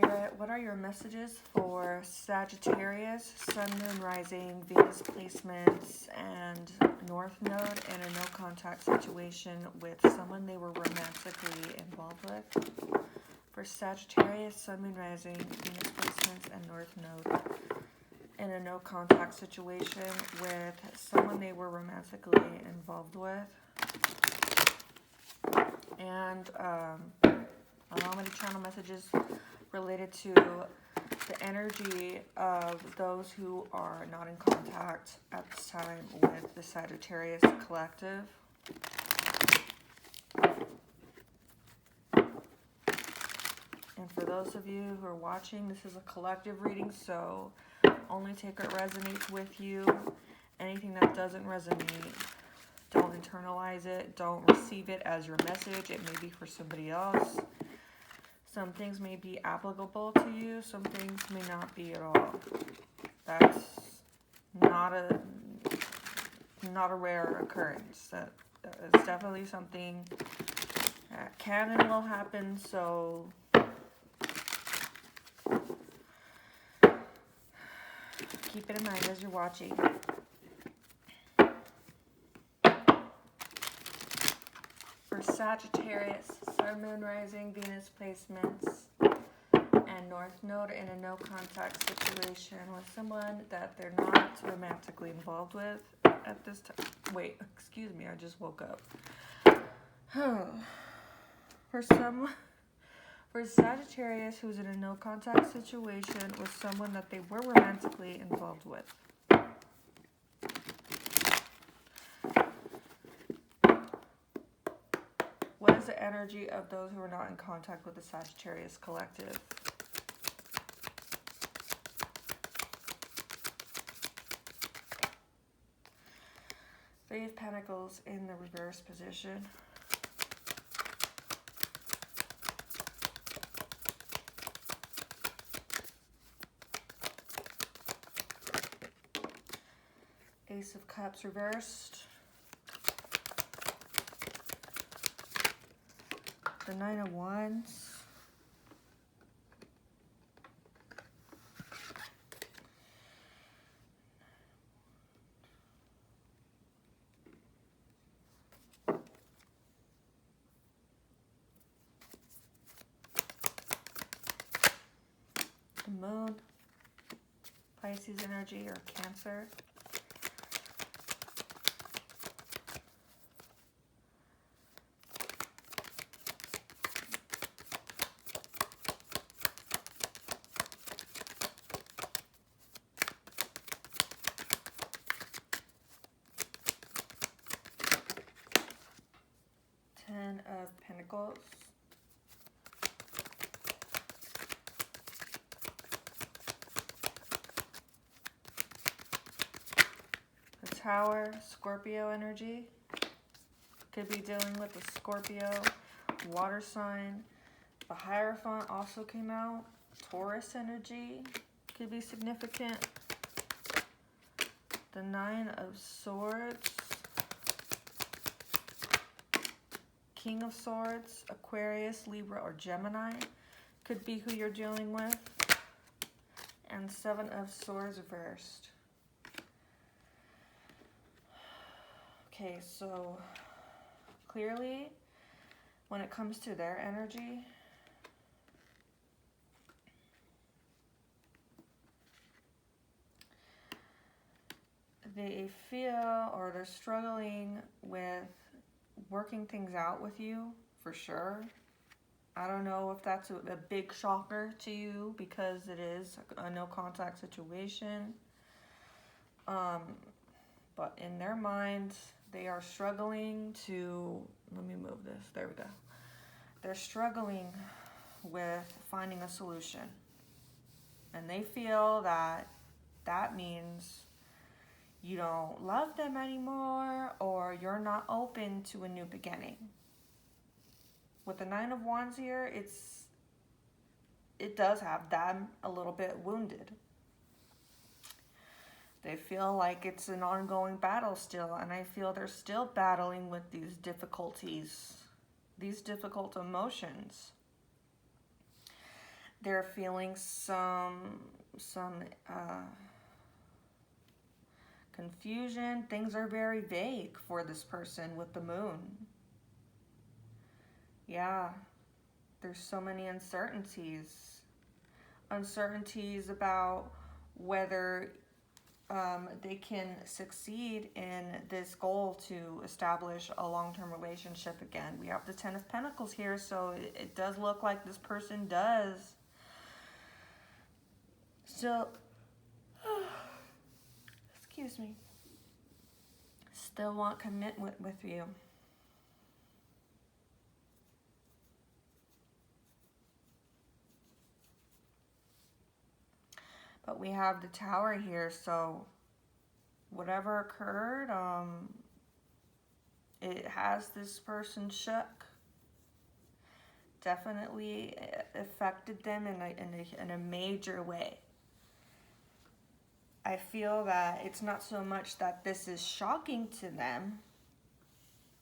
Spirit, what are your messages for Sagittarius, Sun, Moon, Rising, Venus placements, and North Node in a no contact situation with someone they were romantically involved with? For Sagittarius, Sun, Moon, Rising, Venus placements, and North Node in a no contact situation with someone they were romantically involved with. And allow me to channel messages related to the energy of those who are not in contact at this time with the Sagittarius collective. And for those of you who are watching, this is a collective reading, so only take what resonates with you. Anything that doesn't resonate, don't internalize it. Don't receive it as your message. It may be for somebody else. Some things may be applicable to you. Some things may not be at all. That's not a rare occurrence. That is definitely something that can and will happen. So keep it in mind as you're watching. For Sagittarius, Sun, Moon, Rising, Venus placements, and North Node in a no contact situation with someone that they're not romantically involved with at this time. Wait, excuse me, I just woke up. For Sagittarius who's in a no contact situation with someone that they were romantically involved with. What is the energy of those who are not in contact with the Sagittarius collective? Three of Pentacles in the reverse position. Ace of Cups reversed. The Nine of Wands. The Moon. Pisces energy or Cancer. Ten of Pentacles. The Tower, Scorpio energy. Could be dealing with a Scorpio, water sign. The Hierophant also came out. Taurus energy could be significant. The Nine of Swords. King of Swords, Aquarius, Libra, or Gemini could be who you're dealing with. And Seven of Swords reversed. Okay, so clearly when it comes to their energy, they feel or they're struggling with working things out with you, for sure. I don't know if that's a big shocker to you because it is a no contact situation. But in their minds, they are struggling to, let me move this, there we go. They're struggling with finding a solution. And they feel that that means you don't love them anymore, or you're not open to a new beginning. With the Nine of Wands here, it does have them a little bit wounded. They feel like it's an ongoing battle still, and I feel they're still battling with these difficulties, these difficult emotions. They're feeling some confusion. Things are very vague for this person with the moon. Yeah, there's so many uncertainties. Uncertainties about whether they can succeed in this goal to establish a long-term relationship again. We have the Ten of Pentacles here, so it does look like this person does still, excuse me, still want commitment with you. But we have the Tower here, so whatever occurred, it has this person shook. Definitely affected them in a major way. I feel that it's not so much that this is shocking to them.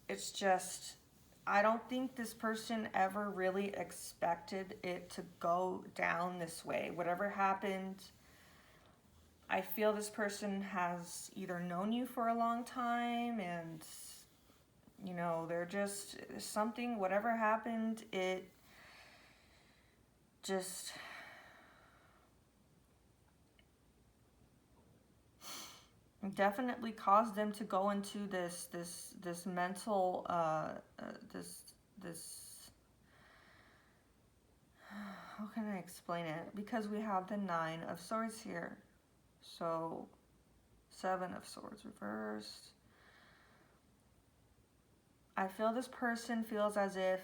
It's just, I don't think this person ever really expected it to go down this way. Whatever happened, I feel this person has either known you for a long time and, you know, they're just something, whatever happened, it just definitely caused them to go into this mental this how can I explain it? Because we have the Nine of Swords here, so Seven of Swords reversed. I feel this person feels as if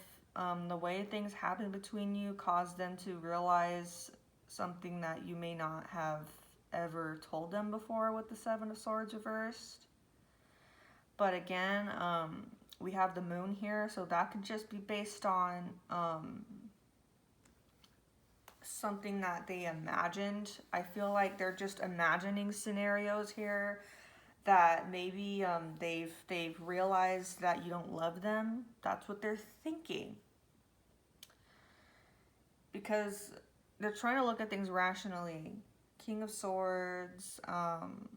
the way things happen between you caused them to realize something that you may not have ever told them before with the Seven of Swords reversed. But again, we have the Moon here, so that could just be based on something that they imagined. I feel like they're just imagining scenarios here that maybe they've realized that you don't love them. That's what they're thinking. Because they're trying to look at things rationally. King of Swords. I'm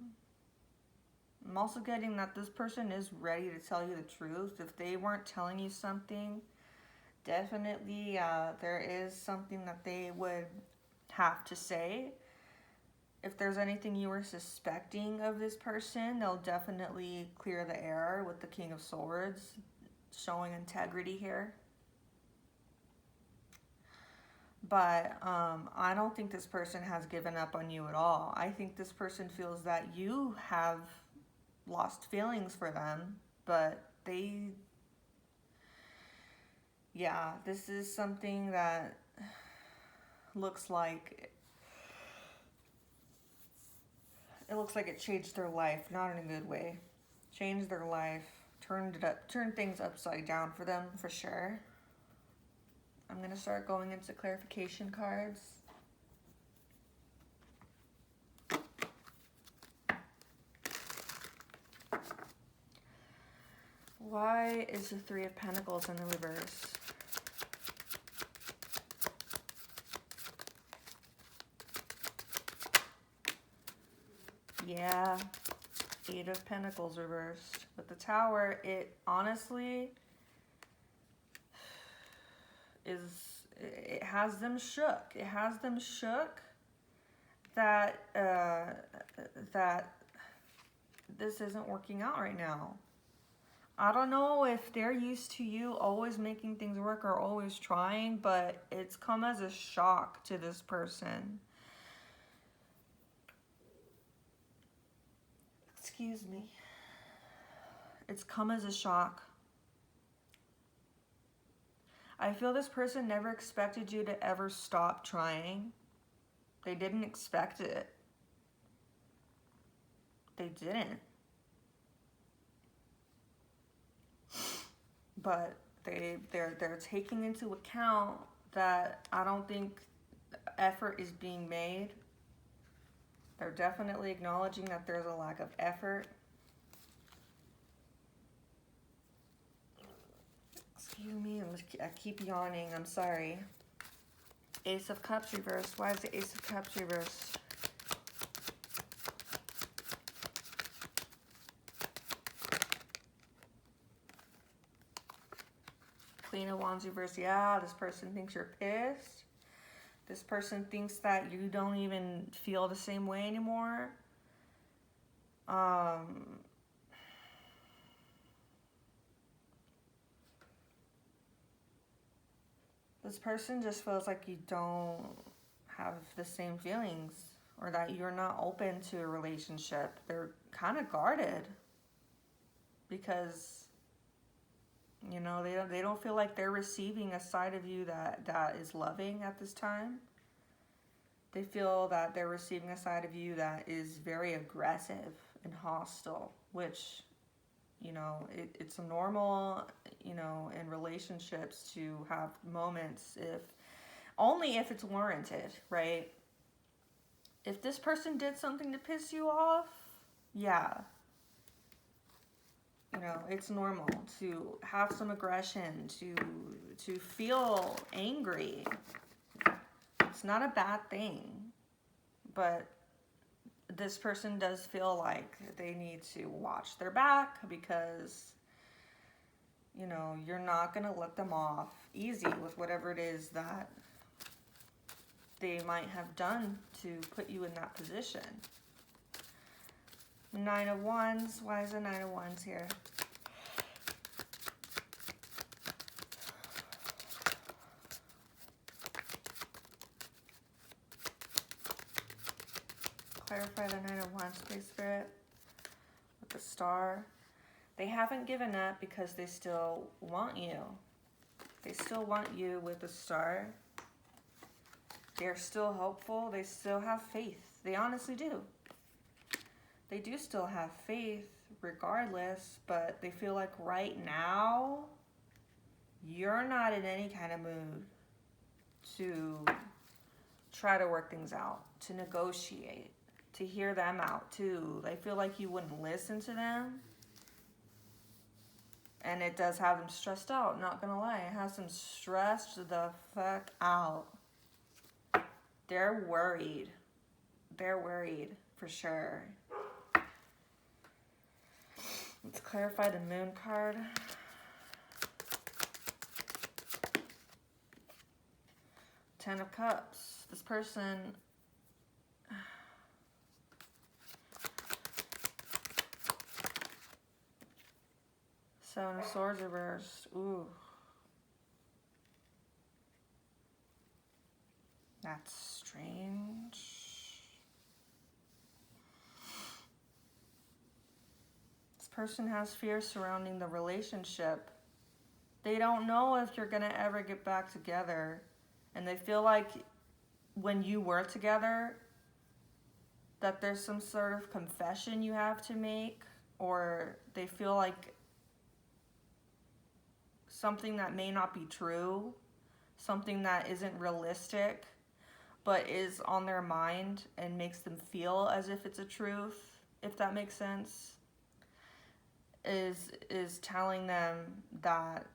also getting that this person is ready to tell you the truth. If they weren't telling you something, definitely there is something that they would have to say. If there's anything you were suspecting of this person, they'll definitely clear the air with the King of Swords, showing integrity here. But I don't think this person has given up on you at all. I think this person feels that you have lost feelings for them, but they, yeah, this is something that looks like, it looks like it changed their life, not in a good way. Changed their life, turned things upside down for them, for sure. I'm going to start going into clarification cards. Why is the Three of Pentacles in the reverse? Yeah, Eight of Pentacles reversed. With the Tower, it honestly it has them shook. It has them shook that that this isn't working out right now. I don't know if they're used to you always making things work or always trying, but it's come as a shock to this person. Excuse me. It's come as a shock. I feel this person never expected you to ever stop trying. They didn't expect it. They didn't. But they're taking into account that I don't think effort is being made. They're definitely acknowledging that there's a lack of effort. Excuse me, I keep yawning, I'm sorry. Ace of Cups reversed. Why is the Ace of Cups reversed? Queen of Wands reversed. Yeah, this person thinks you're pissed. This person thinks that you don't even feel the same way anymore. This person just feels like you don't have the same feelings, or that you're not open to a relationship. They're kind of guarded because, you know, they don't feel like they're receiving a side of you that is loving at this time. They feel that they're receiving a side of you that is very aggressive and hostile, which, you know, it's normal, you know, in relationships to have moments, if only if it's warranted, right? If this person did something to piss you off, yeah, you know, it's normal to have some aggression, to feel angry. It's not a bad thing, but this person does feel like they need to watch their back because, you know, you're not going to let them off easy with whatever it is that they might have done to put you in that position. Nine of Wands. Why is the Nine of Wands here? Clarify the Nine of Wands, please, Spirit. With the Star. They haven't given up because they still want you. They still want you with the Star. They're still hopeful. They still have faith. They honestly do. They do still have faith regardless, but they feel like right now you're not in any kind of mood to try to work things out, to negotiate, to hear them out too. They feel like you wouldn't listen to them. And it does have them stressed out, not gonna lie. It has them stressed the fuck out. They're worried. They're worried for sure. Let's clarify the Moon card. Ten of Cups. This person... Seven of Swords reversed. Ooh. That's strange. This person has fear surrounding the relationship. They don't know if you're going to ever get back together. And they feel like when you were together, that there's some sort of confession you have to make. Or they feel like something that may not be true, something that isn't realistic, but is on their mind and makes them feel as if it's a truth, if that makes sense, is telling them that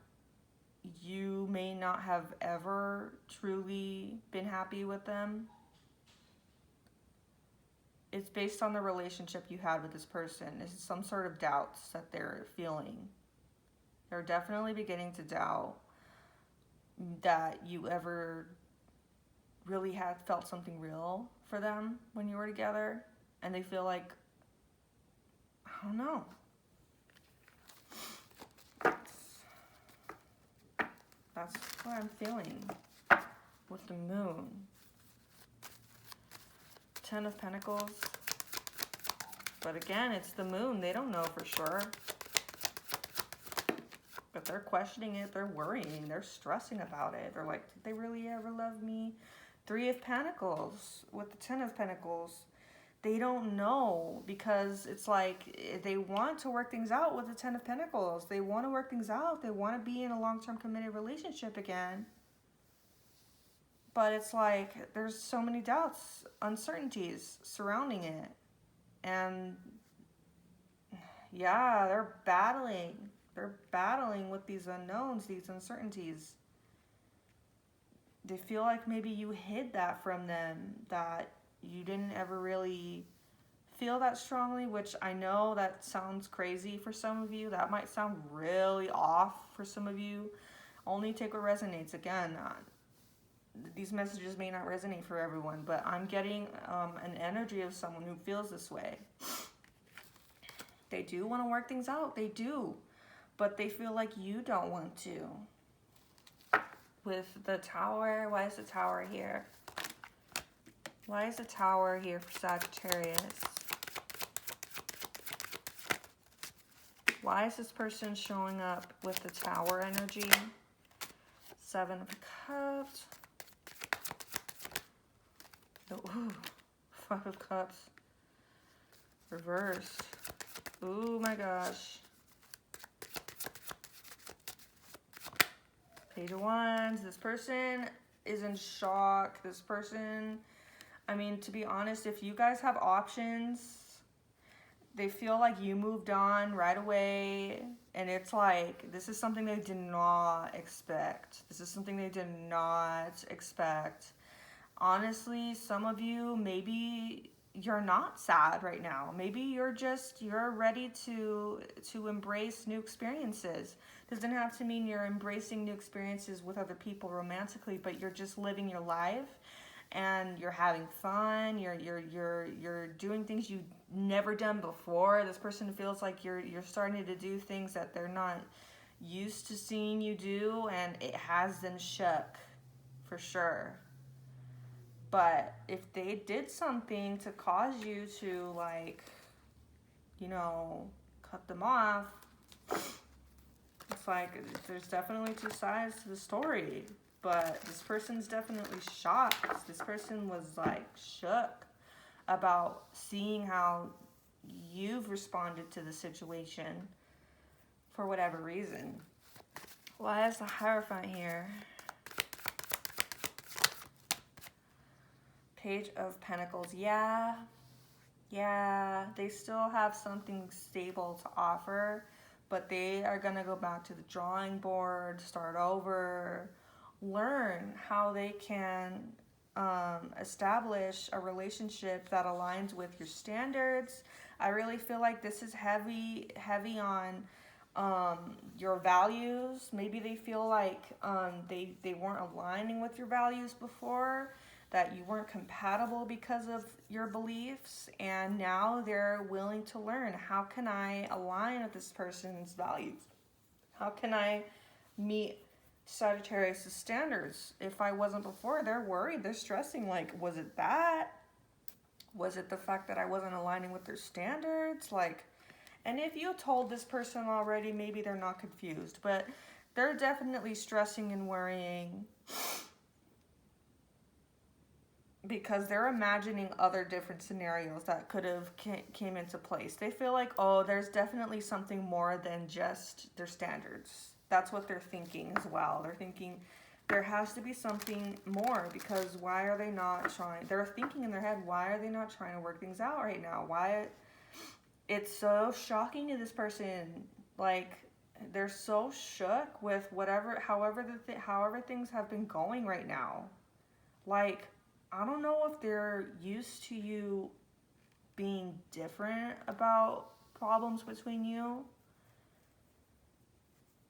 you may not have ever truly been happy with them. It's based on the relationship you had with this person. This is some sort of doubts that they're feeling. They're definitely beginning to doubt that you ever really had felt something real for them when you were together. And they feel like, I don't know. That's what I'm feeling with the Moon. Ten of Pentacles. But again, it's the Moon. They don't know for sure. But they're questioning it, they're worrying, they're stressing about it. They're like, did they really ever love me? Three of Pentacles with the Ten of Pentacles. They don't know because it's like they want to work things out with the Ten of Pentacles. They want to work things out. They want to be in a long-term committed relationship again. But it's like there's so many doubts, uncertainties surrounding it. And yeah, they're battling with these unknowns, these uncertainties. they feel like maybe you hid that from them, that you didn't ever really feel that strongly, which I know that sounds crazy for some of you. That might sound really off for some of you. Only take what resonates. Again, these messages may not resonate for everyone, but I'm getting an energy of someone who feels this way. They do want to work things out. They do. But they feel like you don't want to. With the Tower, why is the Tower here? Why is the Tower here for Sagittarius? Why is this person showing up with the Tower energy? 7 of Cups. Ooh, 5 of Cups. Reversed. Oh my gosh. Page of Wands. This person is in shock. This person, I mean, to be honest, if you guys have options, they feel like you moved on right away. And it's like, this is something they did not expect. This is something they did not expect. Honestly, some of you, maybe you're not sad right now. Maybe you're ready to embrace new experiences. Doesn't have to mean you're embracing new experiences with other people romantically, but you're just living your life and you're having fun. You're doing things you've never done before. This person feels like you're starting to do things that they're not used to seeing you do, and it has them shook for sure. But if they did something to cause you to, like, you know, cut them off, it's like there's definitely two sides to the story. But this person's definitely shocked. This person was, like, shook about seeing how you've responded to the situation for whatever reason. Why is the Hierophant here? Page of Pentacles. Yeah, they still have something stable to offer, but they are going to go back to the drawing board, start over, learn how they can establish a relationship that aligns with your standards. I really feel like this is heavy on your values. Maybe they feel like they weren't aligning with your values before, that you weren't compatible because of your beliefs, and now they're willing to learn, how can I align with this person's values? How can I meet Sagittarius' standards? If I wasn't before, they're worried, they're stressing, like, was it that? Was it the fact that I wasn't aligning with their standards? Like, and if you told this person already, maybe they're not confused, but they're definitely stressing and worrying because they're imagining other different scenarios that could have came into place. They feel like, oh, there's definitely something more than just their standards. That's what they're thinking as well. They're thinking there has to be something more, because why are they not trying? They're thinking in their head, why are they not trying to work things out right now? Why? It's so shocking to this person. Like, they're so shook with however things have been going right now. Like, I don't know if they're used to you being different about problems between you,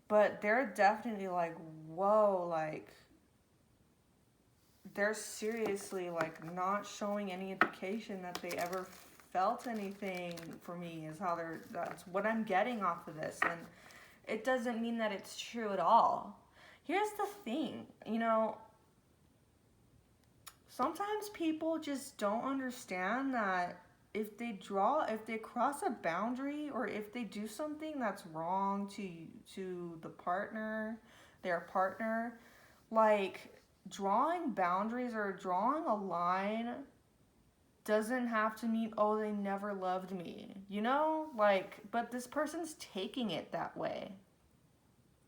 but they're definitely like, whoa, like, they're seriously, like, not showing any indication that they ever felt anything for me, that's what I'm getting off of this. And it doesn't mean that it's true at all. Here's the thing, you know, sometimes people just don't understand that if they cross a boundary, or if they do something that's wrong to their partner, like, drawing boundaries or drawing a line doesn't have to mean, oh, they never loved me, you know? Like, but this person's taking it that way.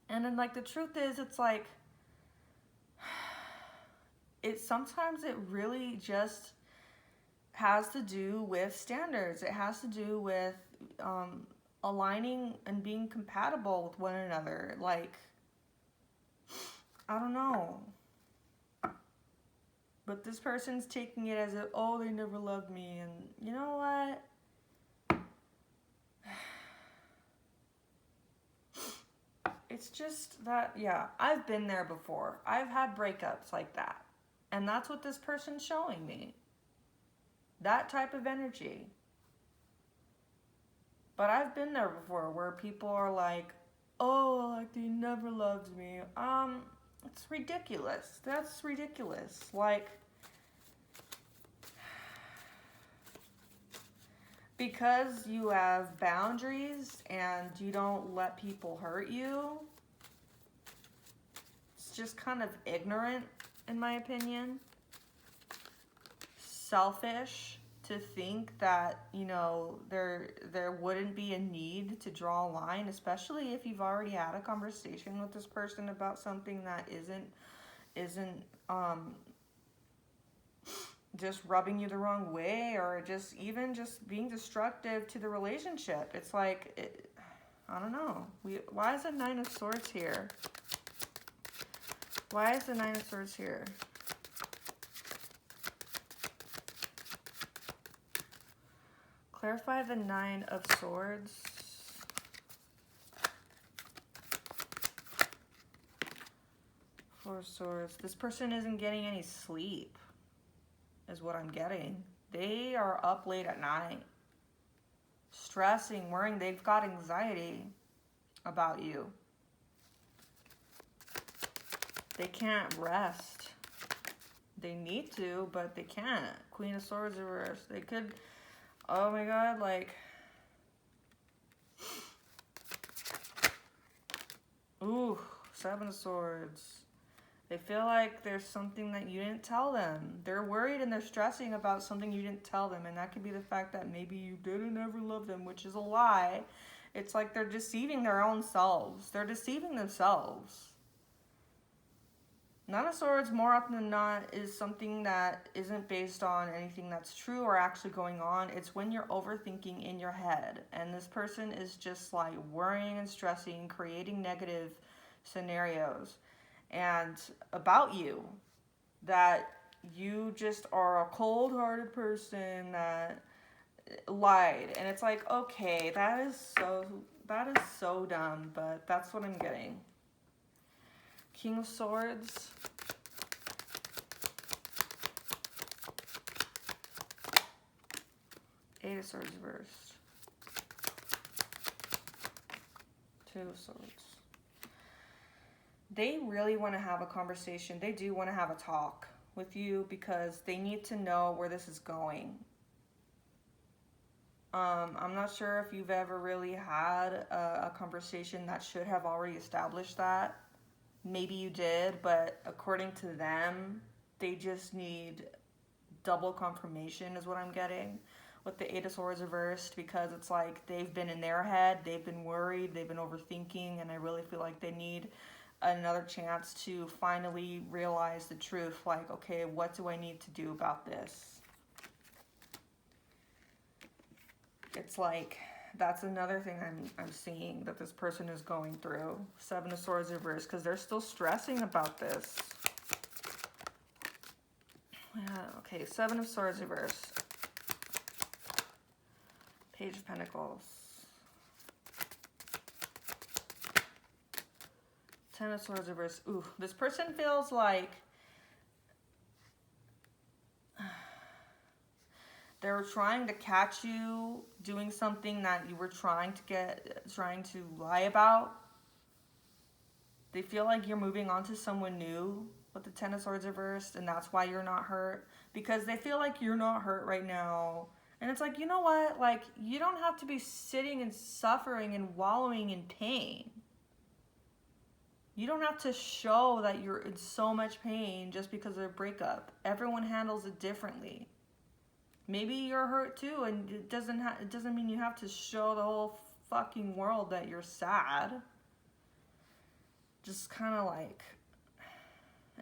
And then, like, the truth is, it's like, sometimes it really just has to do with standards. It has to do with aligning and being compatible with one another. Like, I don't know. But this person's taking it as if, oh, they never loved me. And you know what? It's just that, yeah, I've been there before. I've had breakups like that. And that's what this person's showing me. That type of energy. But I've been there before where people are like, oh, like they never loved me. It's ridiculous. That's ridiculous. Like, because you have boundaries and you don't let people hurt you, it's just kind of ignorant, in my opinion. Selfish to think that, you know, there wouldn't be a need to draw a line, especially if you've already had a conversation with this person about something that isn't just rubbing you the wrong way, or just even just being destructive to the relationship. It's like, I don't know. Why is the Nine of Swords here? Why is the Nine of Swords here? Clarify the Nine of Swords. Four of Swords. This person isn't getting any sleep, is what I'm getting. They are up late at night, stressing, worrying. They've got anxiety about you. They can't rest. They need to, but they can't. Queen of Swords reversed. They could... Oh my God, like, ooh, Seven of Swords. They feel like there's something that you didn't tell them. They're worried and they're stressing about something you didn't tell them. And that could be the fact that maybe you didn't ever love them, which is a lie. It's like they're deceiving their own selves. They're deceiving themselves. Nine of Swords, more often than not, is something that isn't based on anything that's true or actually going on. It's when you're overthinking in your head. And this person is just like worrying and stressing, creating negative scenarios and about you. That you just are a cold-hearted person that lied. And it's like, okay, that is so dumb, but that's what I'm getting. King of Swords. Eight of Swords reversed. Two of Swords. They really want to have a conversation. They do want to have a talk with you because they need to know where this is going. I'm not sure if you've ever really had a conversation that should have already established that. Maybe you did, but according to them, they just need double confirmation is what I'm getting with the Eight of Swords reversed, because it's like they've been in their head, they've been worried, they've been overthinking, and I really feel like they need another chance to finally realize the truth. Like, okay, what do I need to do about this? It's like... That's another thing I'm seeing that this person is going through. Seven of Swords reversed, because they're still stressing about this. Yeah, okay, Seven of Swords reversed. Page of Pentacles. Ten of Swords reversed. Ooh, this person feels like they were trying to catch you doing something that you were trying to lie about. They feel like you're moving on to someone new with the Ten of Swords reversed, and that's why you're not hurt. Because they feel like you're not hurt right now. And it's like, you know what? Like, you don't have to be sitting and suffering and wallowing in pain. You don't have to show that you're in so much pain just because of a breakup. Everyone handles it differently. Maybe you're hurt too, and it doesn't mean you have to show the whole fucking world that you're sad. Just kind of like...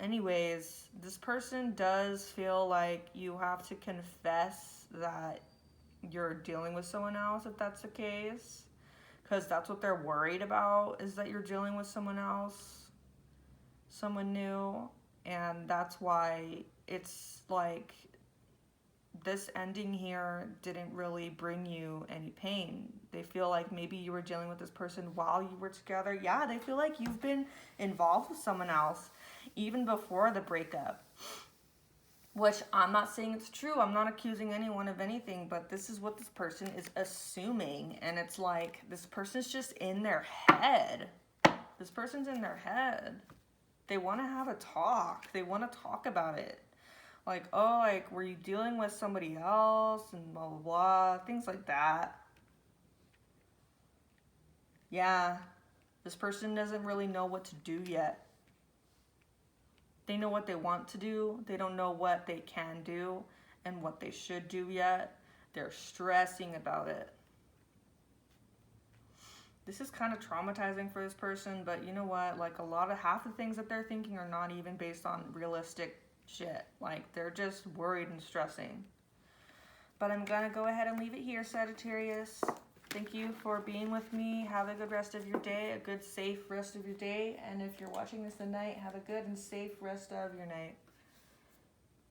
Anyways, this person does feel like you have to confess that you're dealing with someone else, if that's the case. Because that's what they're worried about, is that you're dealing with someone else. Someone new. And that's why it's like this ending here didn't really bring you any pain. They feel like maybe you were dealing with this person while you were together. Yeah, they feel like you've been involved with someone else even before the breakup. Which I'm not saying it's true. I'm not accusing anyone of anything, but this is what this person is assuming. And it's like this person's just in their head. This person's in their head. They want to have a talk. They want to talk about it. Like, oh, like, were you dealing with somebody else? And blah, blah, blah. Things like that. Yeah. This person doesn't really know what to do yet. They know what they want to do. They don't know what they can do and what they should do yet. They're stressing about it. This is kind of traumatizing for this person, but you know what? Like half the things that they're thinking are not even based on realistic shit. Like they're just worried and stressing. But I'm gonna go ahead and leave it here, Sagittarius. Thank you for being with me. Have a good rest of your day, a good, safe rest of your day. And if you're watching this at night, have a good and safe rest of your night.